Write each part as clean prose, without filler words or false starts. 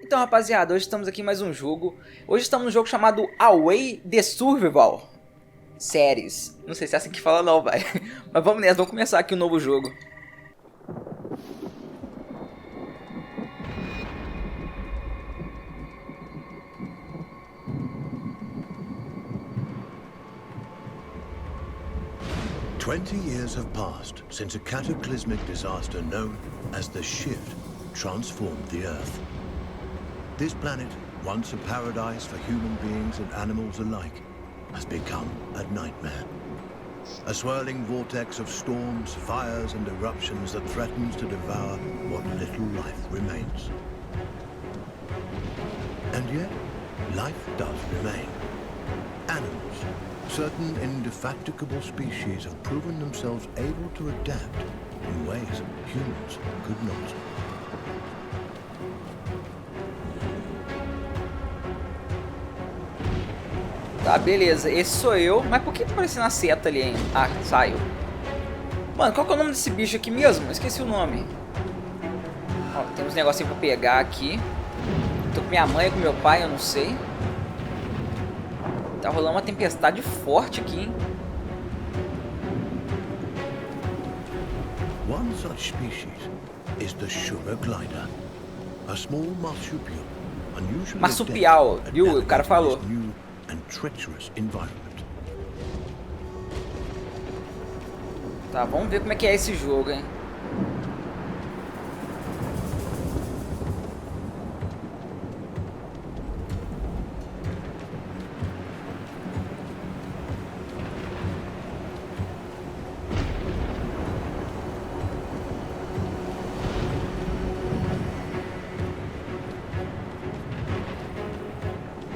Então, rapaziada, hoje estamos aqui em mais um jogo. Hoje estamos num jogo chamado Away the Survival Series. Não sei se é assim que fala não, vai. Mas vamos nessa, vamos começar aqui um novo jogo. "20 years have passed since a cataclysmic disaster known as the Shift transformed the Earth. This planet, once a paradise for human beings and animals alike, has become a nightmare. A swirling vortex of storms, fires and eruptions that threatens to devour what little life remains. And yet, life does remain. Animals. Certain indefatigable species have proven themselves able to adapt in ways humans could not. Tá, beleza. Esse sou eu. Mas por que tá parecendo a seta ali, hein? Ah, saiu. Mano, qual que é o nome desse bicho aqui mesmo? Eu esqueci o nome. Ó, tem uns negocinhos pra pegar aqui. Tô com minha mãe, com meu pai, eu não sei. Tá rolando uma tempestade forte aqui, hein? One such species is the sugar glider, a small marsupial, unusually Marsupial, adept at viu? O cara falou. navigating this new and treacherous environment. Tá, vamos ver como é que é esse jogo, hein?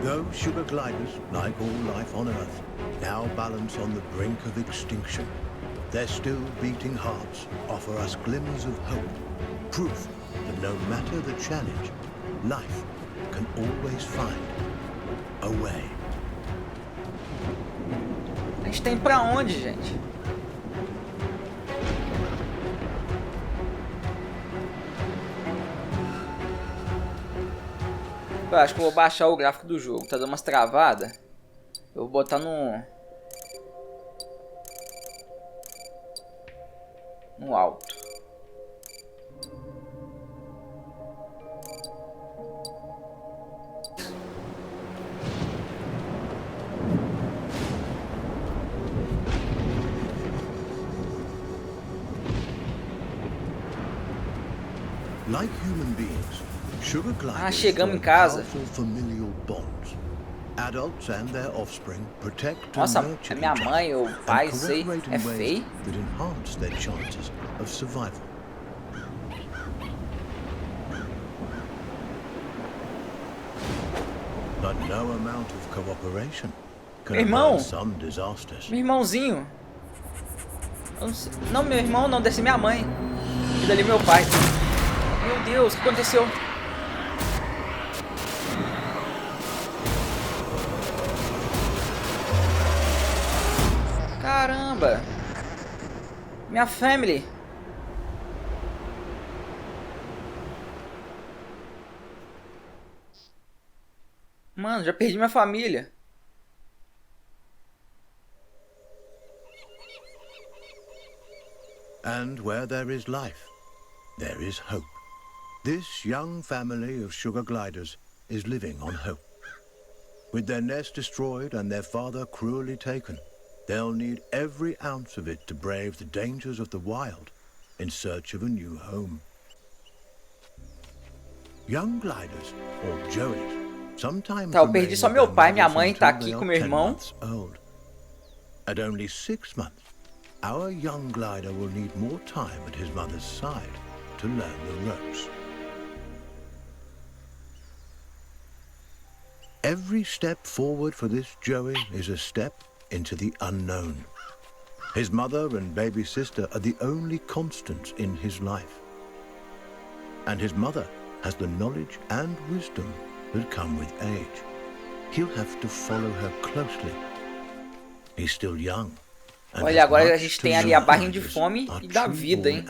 Though sugar gliders, like all life on Earth, now balance on the brink of extinction, their still beating hearts offer us glimmers of hope, proof that no matter the challenge, life can always find a way. A gente tem pra onde, gente? Eu acho que eu vou baixar o gráfico do jogo. Tá dando umas travadas. Eu vou botar no alto. Like human beings, sugar gliders chegamos em form casa. powerful familial bonds. Adults and their offspring protect Nossa, and nurture é minha each mãe ou other pai, and sei. cooperate É in ways feio. that enhance their chances of survival. But no amount of cooperation can Meu irmão. avert some disasters. Meu irmãozinho. Eu não, sei. Não, meu irmão não, deve ser minha mãe. E dali meu pai. Meu Deus, o que aconteceu? Caramba! Minha family! Mano, já perdi minha família. And where there is life, there is hope. This young family of sugar gliders is living on hope. With their nest destroyed and their father cruelly taken, they'll need every ounce of it to brave the dangers of the wild in search of a new home. Young gliders, or joeys, sometimes Tá, eu perdi remain só with meu their pai, minha mothers mãe until tá they aqui com are meu 10 irmão. months old. At only 6 months, our young glider will need more time at his mother's side to learn the ropes. Every step forward for this Joey is a step into the unknown. His mother and baby sister are the only constants in his life. And his mother has the knowledge and wisdom that come with age. He'll have to follow her closely. He's still young Olha, agora a gente tem ali a barrinha de fome e da vida, hein?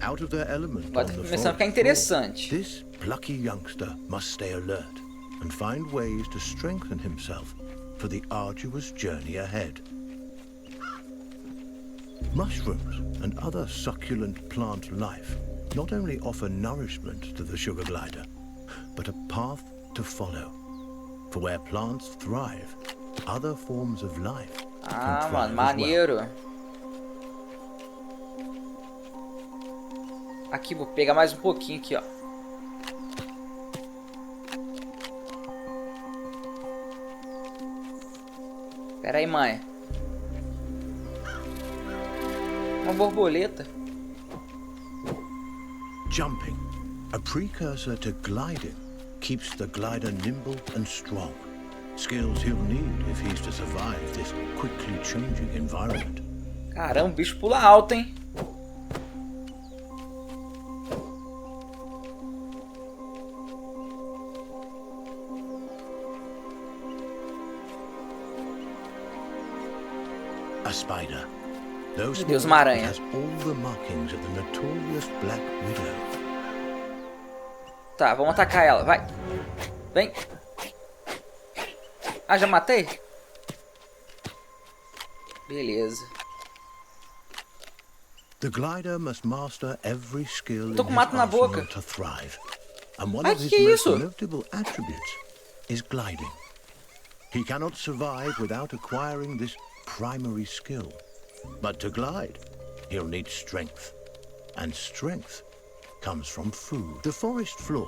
out of their element Agora on tá the começando a ficar forest interessante. floor. This plucky youngster must stay alert and find ways to strengthen himself for the arduous journey ahead. Mushrooms and other succulent plant life not only offer nourishment to the sugar glider, but a path to follow. For where plants thrive, other forms of life can thrive Mano, as well. maneiro. Aqui, vou pegar mais um pouquinho aqui, ó. Pera aí, mãe. Uma borboleta. Jumping, a precursor to gliding, keeps the glider nimble and strong. Skills he'll need if he's to survive this quickly changing environment. Caramba, o bicho pula alto, hein? A spider. Though Meu Deus, small, uma it aranha. has all the markings of the notorious Black Widow. Tá, vamos atacar ela, vai. Vem. Ah, já matei? Beleza. The glider must master every skill in Tô com his mato na arsenal boca. to thrive. And one Ai, of his que most isso? notable attributes is gliding. He cannot survive without acquiring this primary skill. But to glide, he'll need strength. And strength comes from food. The forest floor,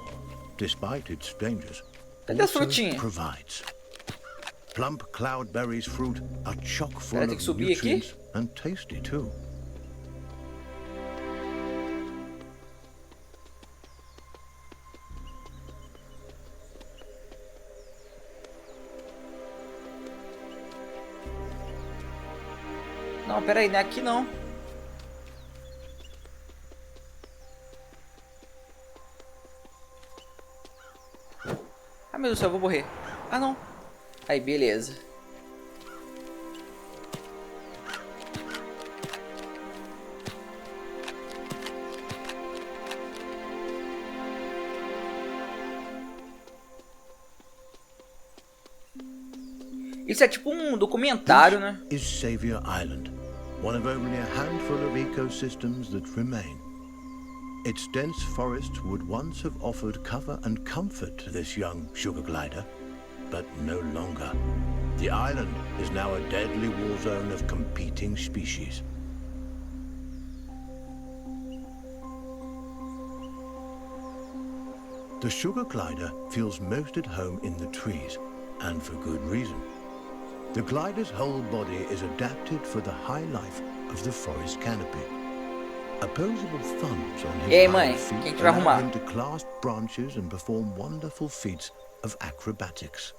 despite its dangers, Cadê a also frutinha? provides. Plump cloudberries fruit are chock full Pera, tem of que subir aqui? nutrients and tasty too. Não, pera aí, não é aqui não. Ah, meu Deus do céu, eu vou morrer. Ah, não. Aí, beleza. Isso é tipo um documentário, né? Is Savior Island, one of only a handful of ecosystems that remain. Its dense forests would once have offered cover and comfort to this young sugar glider, but no longer. The island is now a deadly war zone of competing species. The sugar glider feels most at home in the trees, and for good reason. The glider's whole body is adapted for the high life of the forest canopy. Opposable thumbs on his Ei, hind mãe, feet quem que vai allow arrumar? him to clasp branches and perform wonderful feats of acrobatics.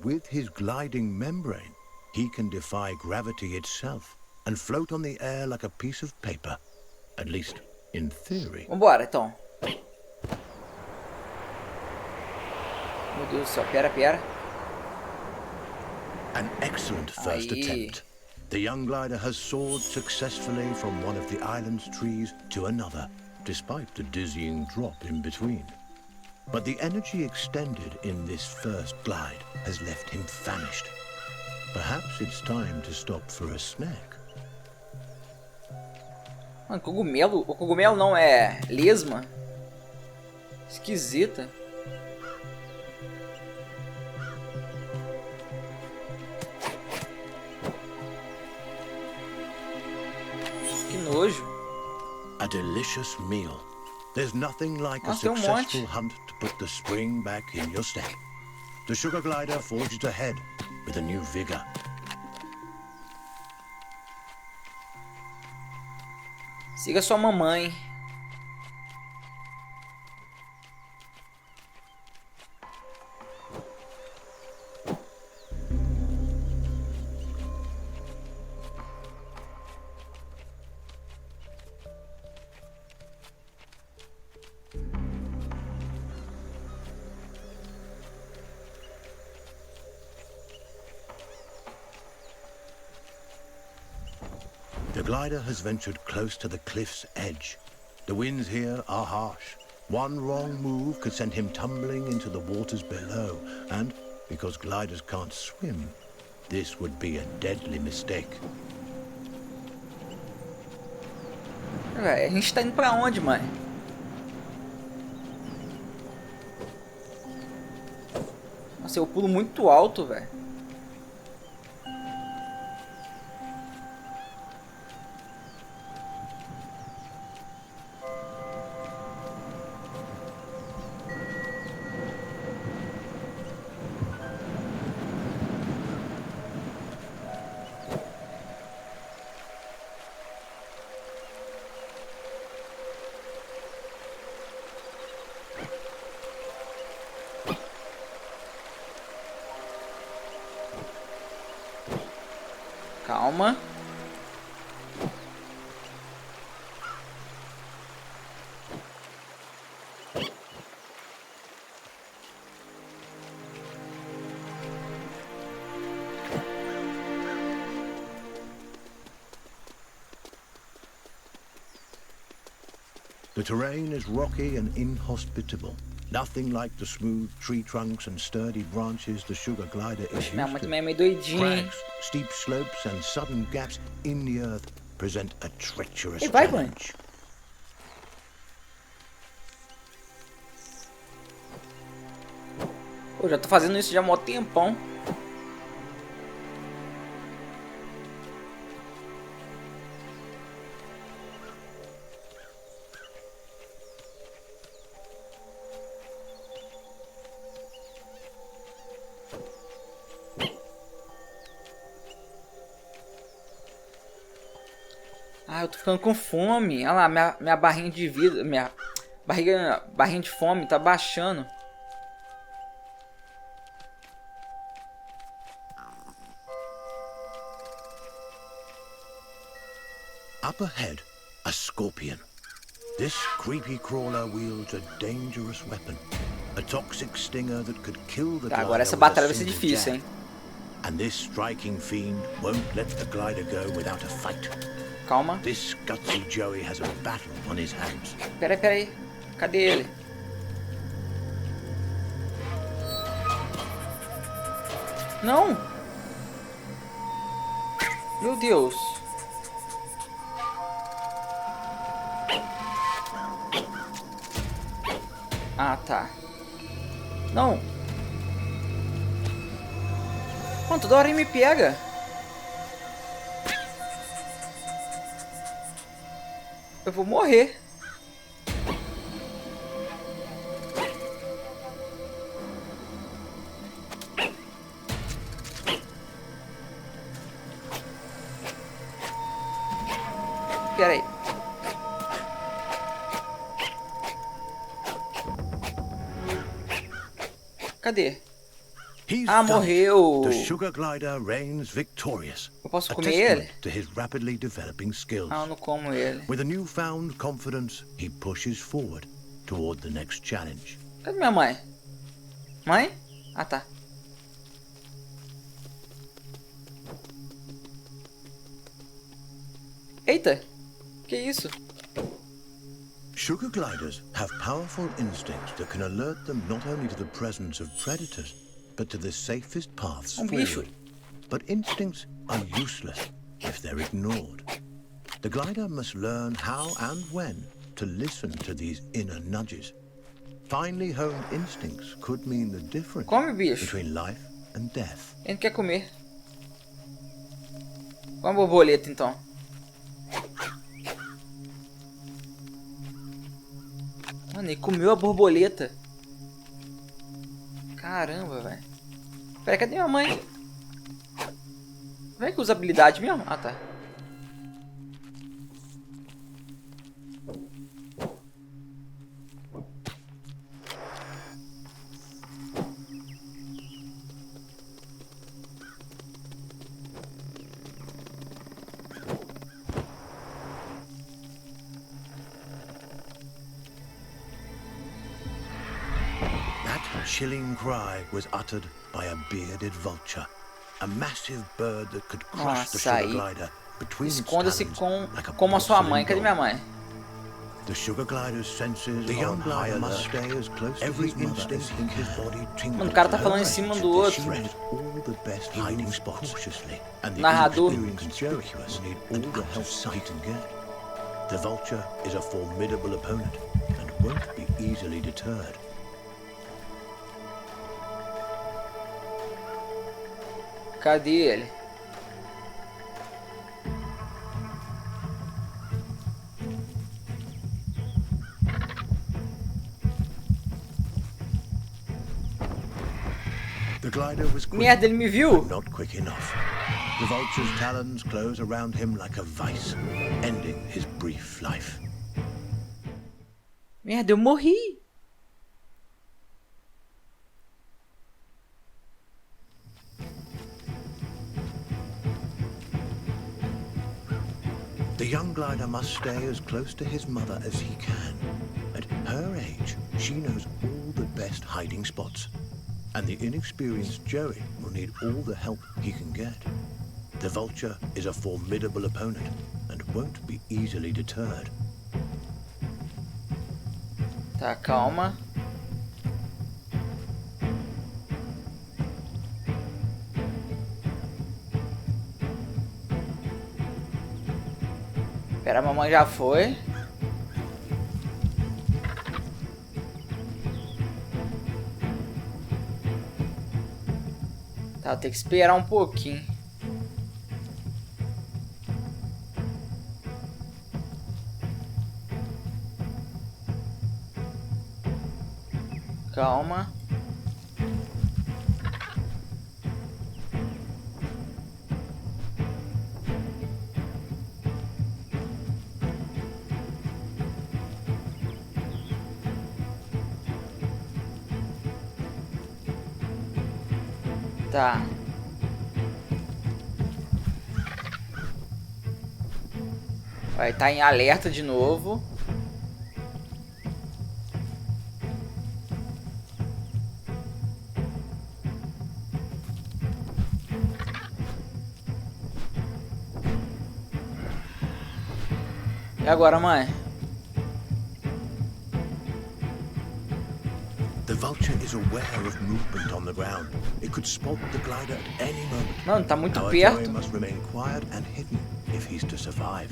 With his gliding membrane, he can defy gravity itself and float on the air like a piece of paper, at least in theory. Vambora, então. Meu Deus do céu, pera. An excellent first Aí. attempt. The young glider has soared successfully from one of the island's trees to another, despite the dizzying drop in between. But the energy expended in this first glide has left him famished. Perhaps it's time to stop for a snack. Mano, cogumelo? O cogumelo não é lesma? Esquisita. Que nojo. A delicious meal. There's nothing like a Nossa, tem successful monte. hunt to put the spring back in your step. The sugar glider forges ahead with a new vigor. Siga sua mamãe. The glider has ventured close to the cliff's edge. The winds here are harsh. One wrong move could send him tumbling into the waters below, and because gliders can't swim, this would be a deadly mistake. A gente tá indo pra onde, mãe? Nossa, eu pulo muito alto, velho. Calma. The terrain is rocky and inhospitable. Nothing like the smooth tree trunks and sturdy branches the sugar glider is used Minha mãe to. também é meio doidinha, hein? Crags, steep slopes and sudden gaps in the earth present a treacherous Ei, vai, mãe. challenge. Pô, já tô fazendo isso já há mó tempão. Ah, eu tô ficando com fome. Olha lá, minha barrinha de vida, minha barrinha de fome tá baixando. Up ahead, a scorpion. This creepy crawler wields a dangerous weapon. A toxic stinger that could kill the Tá, glider agora essa with a batalha vai ser single difícil, jab. hein? And this striking fiend won't let the glider go without a fight. Calma. This gutsy Joey has a battle on his hands. Pera aí. Cadê ele? Não! Meu Deus! Ah, tá. Não! Mano, toda hora ele me pega! Eu vou morrer! Pera aí. Cadê? He's Ah, done it. morreu. The sugar glider reigns victorious. Eu posso A comer ele? testament to his rapidly developing skills. Ah, eu não como ele. With a newfound confidence, he pushes forward toward the next challenge. Cadê minha mãe? Mãe? Ah, tá. Eita! Que isso? Sugar gliders have powerful instincts that can alert them not only to the presence of predators, but to the safest paths Bicho. forward. But instincts are useless if they're ignored. The glider must learn how and when to listen to these inner nudges. Finely honed instincts could mean the difference Come, bicho. between life and death. Ele não quer comer. Come a borboleta, então. Mano, ele comeu a borboleta. Caramba, velho. Pera, cadê minha mãe? Como é que usa habilidade mesmo? Ah, tá. Chilling cry was uttered by a bearded vulture, a massive bird that could crush the sugar glider between its Esconda-se talons like a como a sua mãe. porcelain Cadê minha mãe? The sugar glider's senses the young glider must stay as close every instinct in his body tingles. Mano, o cara tá falando em cima um do outro. All the best hiding spots and the Narrador. inexperienced Joey will need all the help he can get. The vulture is a formidable opponent and won't be easily deterred. Cadê ele? The glider was quick, Merda, ele me viu? but not quick enough. The vulture's talons close around him like a vice, ending his brief life. Merda, eu morri. The young glider must stay as close to his mother as he can. At her age, she knows all the best hiding spots, and the inexperienced Joey will need all the help he can get. The vulture is a formidable opponent and won't be easily deterred. Tá, calma. Pera, a mamãe já foi. Tá, tem que esperar um pouquinho. Calma. Tá. Vai estar em alerta de novo. E agora, mãe? The vulture is aware of movement on the ground. It could spot the glider at any moment. Mano, tá muito Our perto. Joey must remain quiet and hidden if he's to survive.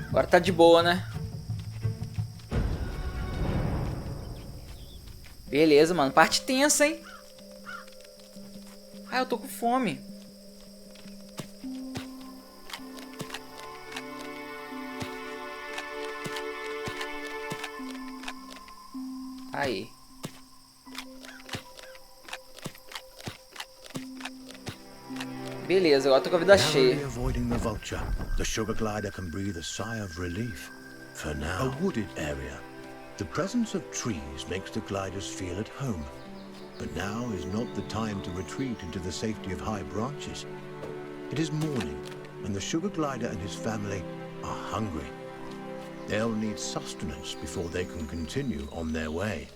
Agora tá de boa, né? Beleza, mano. Parte tensa, hein? Ah, eu tô com fome. Aí. Beleza, agora tô com a vida cheia. Narrowly avoiding the vulture, the sugar glider can breathe a sigh of relief. For now, a wooded area. The presence of trees makes the gliders feel at home. But now is not the time to retreat into the safety of high branches. It is morning, and the sugar glider and his family are hungry. They'll need sustenance before they can continue on their way.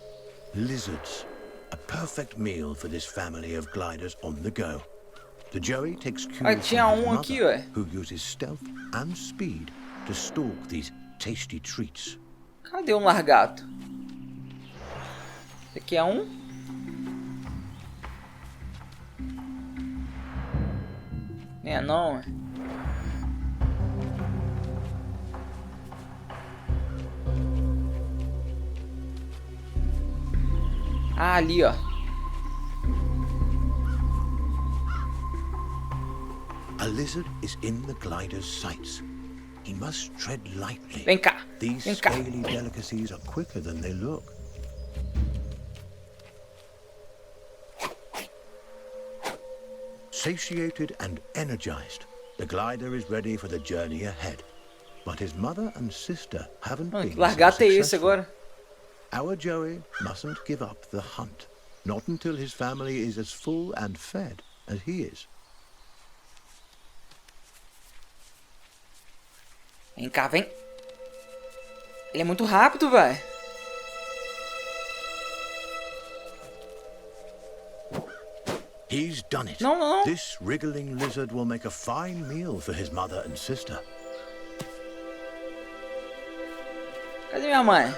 Lizards, a perfect meal for this family of gliders on the go. The Joey takes cues from his tinha mother, aqui, ué. who uses stealth and speed to stalk these tasty treats. Cadê um largato? Esse aqui é um? É, não. Ah, ali, ó. A lizard is in the glider's sights. He must tread lightly. Vem cá. These Vem cá. scaly delicacies are quicker than they look. Satiated and energized, the glider is ready for the journey ahead. But his mother and sister haven't Mano, been que largata é esse successful. agora? Our Joey mustn't give up the hunt, not until his family is as full and fed as he is. Vem cá, vem. Ele é muito rápido, vai. He's done it. Não, não, não. This wriggling lizard will make a fine meal for his mother and sister. Cadê minha mãe?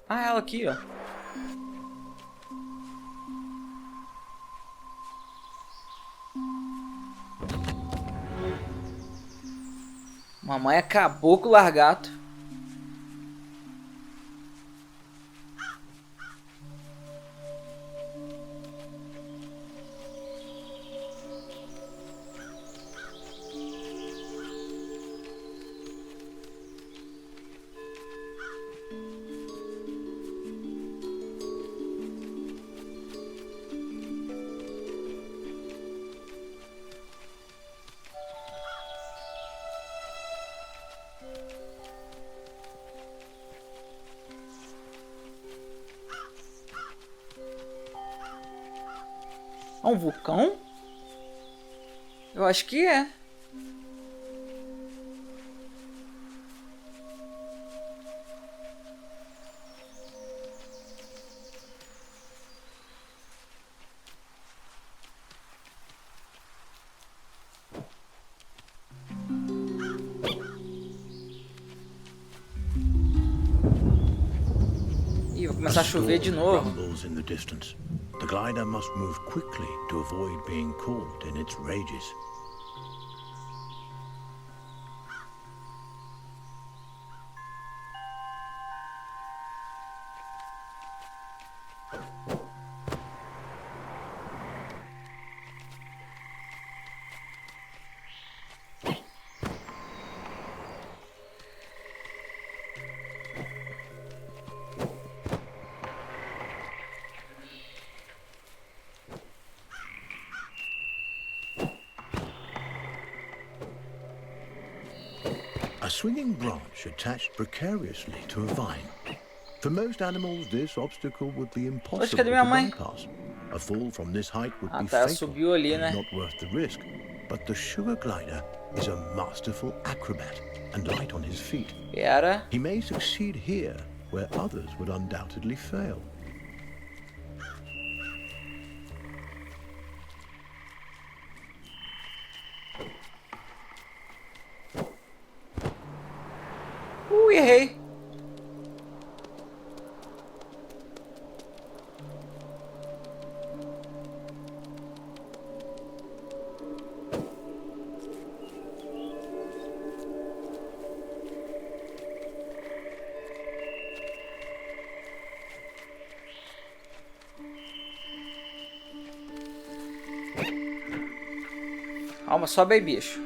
Ah, ela aqui, ó. Mamãe acabou com o largato. É um vulcão? Eu acho que é. Ih, vai começar a chover de novo. Rumbles in the distance. The glider must move quickly to avoid being caught in its rages. A swinging branch attached precariously to a vine. For most animals, this obstacle would be impossible cadê minha to mãe? bypass. A fall from this height would be tá, ela fatal subiu ali, né? and not worth the risk. But the sugar glider is a masterful acrobat and light on his feet. Pera. He may succeed here where others would undoubtedly fail. Errei. Calma, sobe aí, bicho.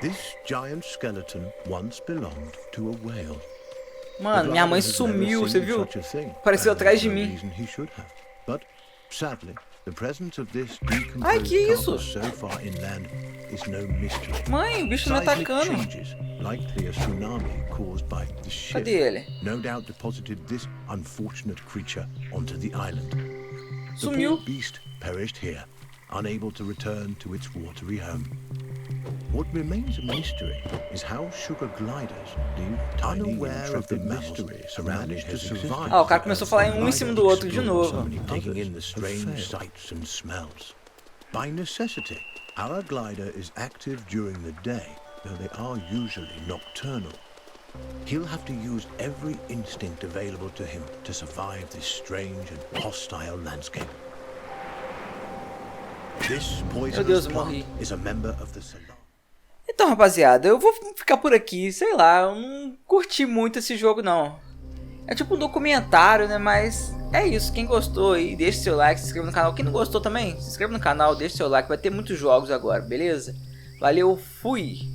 This giant skeleton once belonged to a whale. Mano, minha mãe sumiu, você viu? Apareceu atrás de mim. But sadly, the presence of this Ai, que isso? so far inland is no mystery. Mãe, o bicho me atacando. Changes, likely a tsunami caused by the shift, Cadê ele? no doubt deposited this unfortunate creature onto the island. The Sumiu. poor beast perished here, unable to return to its watery home. What remains a mystery is how sugar gliders leave unaware of the mystery surrounding his existence. Ah, o cara começou a falar em um em cima do outro de novo. Taking in the strange sights and smells. By necessity, our glider is active during the day, though they are usually nocturnal. He'll have to use every instinct available to him to survive this strange and hostile landscape. This poisonous plant is a member of the Salon. Então, rapaziada, eu vou ficar por aqui. Sei lá, eu não curti muito esse jogo, não. É tipo um documentário, né? Mas é isso. Quem gostou aí, deixa seu like, se inscreva no canal. Quem não gostou também, se inscreva no canal, deixa seu like. Vai ter muitos jogos agora, beleza? Valeu, fui!